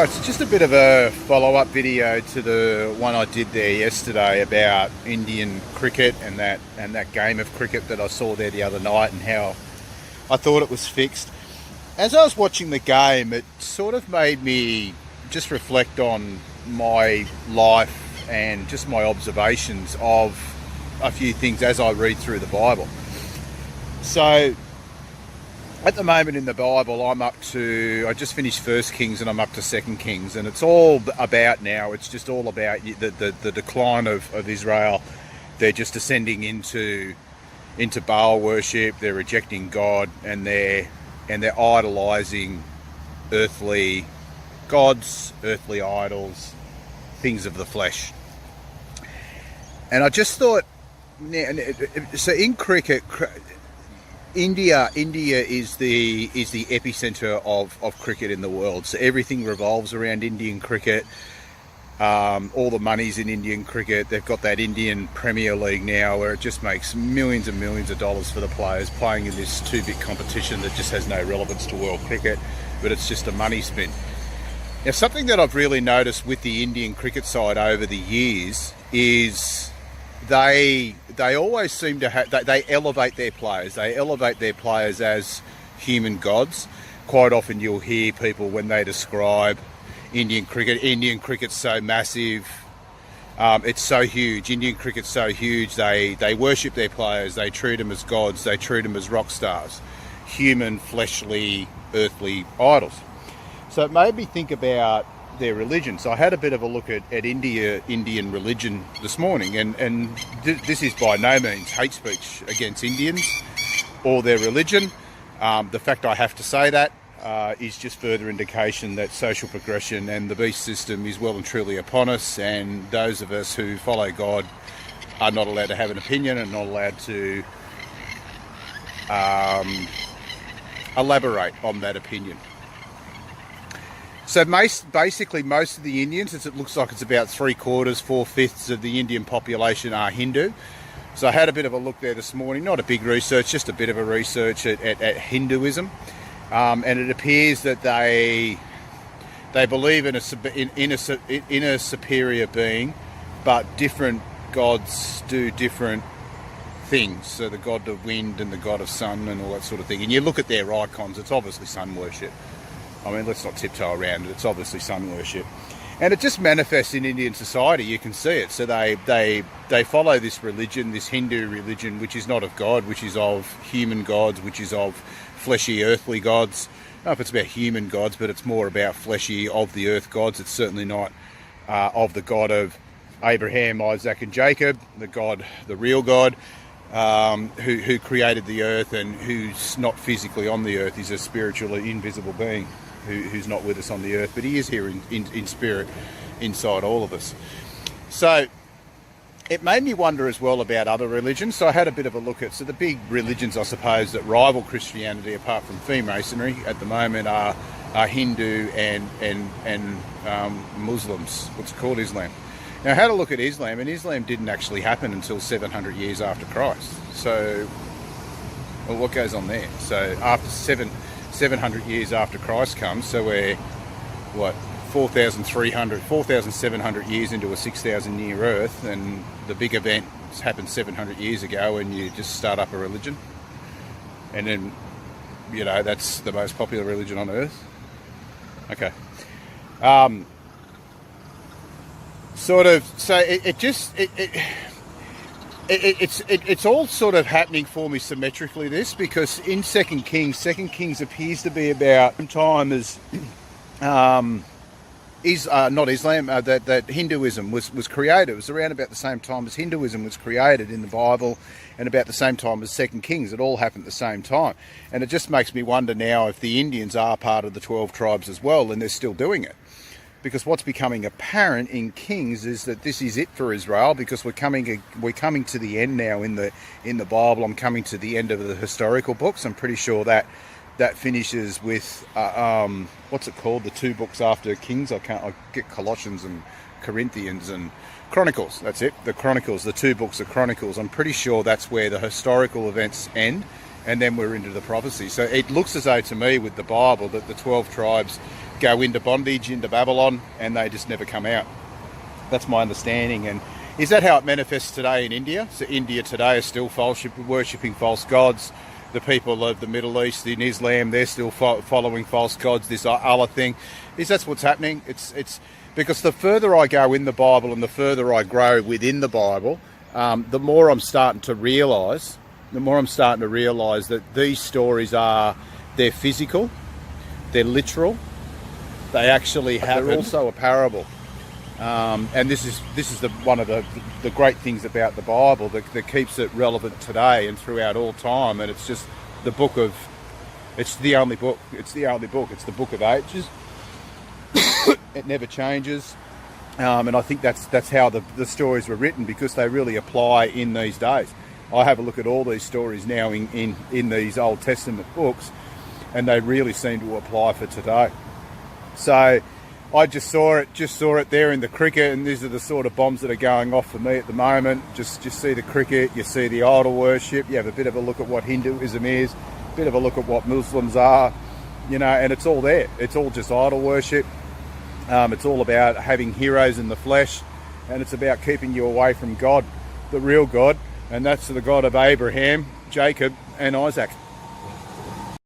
It's just a bit of a follow-up video to the one I did there yesterday about Indian cricket and that game of cricket that I saw there the other night and how I thought it was fixed. As I was watching the game, it sort of made me just reflect on my life and just my observations of a few things as I read through the Bible. So at the moment in the Bible, I just finished First Kings and I'm up to Second Kings, and it's all about now. It's just all about the decline of Israel. They're just descending into Baal worship. They're rejecting God, and they're idolizing earthly gods, earthly idols, things of the flesh. And I just thought, so in cricket, India is the epicenter of cricket in the world. So everything revolves around Indian cricket. All the money's in Indian cricket. They've got that Indian Premier League now where it just makes millions and millions of dollars for the players playing in this two-bit competition that just has no relevance to world cricket, but it's just a money spin. Now, something that I've really noticed with the Indian cricket side over the years is they always seem to have, they elevate their players. They elevate their players as human gods. Quite often you'll hear people when they describe Indian cricket's so massive, it's so huge. Indian cricket's so huge, they worship their players, they treat them as gods, they treat them as rock stars, human, fleshly, earthly idols. So it made me think about their religion. So I had a bit of a look at Indian religion this morning, and this is by no means hate speech against Indians or their religion. The fact I have to say that is just further indication that social progression and the beast system is well and truly upon us, and those of us who follow God are not allowed to have an opinion and not allowed to elaborate on that opinion. So basically most of the Indians, as it looks like it's about 3/4, 4/5 of the Indian population are Hindu. So I had a bit of a look there this morning, not a big research, just a bit of a research at Hinduism. And it appears that they believe in a superior being, but different gods do different things. So the god of wind and the god of sun and all that sort of thing. And you look at their icons, it's obviously sun worship. I mean, let's not tiptoe around it. It's obviously sun worship, and it just manifests in Indian society. You can see it. So they follow this religion, this Hindu religion, which is not of God, which is of human gods, which is of fleshy, earthly gods. I don't know if it's about human gods, but it's more about fleshy, of the earth gods. It's certainly not of the God of Abraham, Isaac, and Jacob, the real God, who created the earth and who's not physically on the earth. He's a spiritually invisible being who's not with us on the earth, but he is here in spirit inside all of us. So it made me wonder as well about other religions. So I had a bit of a look at, so the big religions, I suppose, that rival Christianity apart from Freemasonry at the moment are Hindu and Muslims, what's it called, Islam. Now I had a look at Islam, and Islam didn't actually happen until 700 years after Christ. So, well, what goes on there? So after 700 years after Christ comes, so we're, 4,700 years into a 6,000 year earth, and the big event happened 700 years ago, and you just start up a religion, and then, that's the most popular religion on earth. Okay. It's all sort of happening for me symmetrically, this, because in Second Kings appears to be about time as not Islam, that Hinduism was created. It was around about the same time as Hinduism was created in the Bible, and about the same time as Second Kings. It all happened at the same time, and it just makes me wonder now if the Indians are part of the 12 tribes as well, and they're still doing it. Because what's becoming apparent in Kings is that this is it for Israel, because we're coming to the end now in the Bible. I'm coming to the end of the historical books. I'm pretty sure that finishes with what's it called? The two books after Kings. I get Colossians and Corinthians and Chronicles. That's it. The Chronicles, the two books of Chronicles. I'm pretty sure that's where the historical events end, and then we're into the prophecy. So it looks as though to me with the Bible that the 12 tribes go into bondage, into Babylon, and they just never come out. That's my understanding. And is that how it manifests today in India? So India today is still worshipping false gods. The people of the Middle East, in Islam, they're still following false gods, this Allah thing. Is that's what's happening? It's because the further I go in the Bible and the further I grow within the Bible, the more I'm starting to realise that these stories they're physical, they're literal, they actually have. They're also a parable. And this is one of the great things about the Bible that keeps it relevant today and throughout all time. And it's just the it's the only book. It's the book of ages. It never changes. And I think that's how the stories were written, because they really apply in these days. I have a look at all these stories now in these Old Testament books, and they really seem to apply for today. So I just saw it there in the cricket, and these are the sort of bombs that are going off for me at the moment. Just see the cricket, you see the idol worship, you have a bit of a look at what Hinduism is, a bit of a look at what Muslims are, and it's all there. It's all just idol worship. It's all about having heroes in the flesh, and it's about keeping you away from God, the real God, and that's the God of Abraham, Jacob, and Isaac.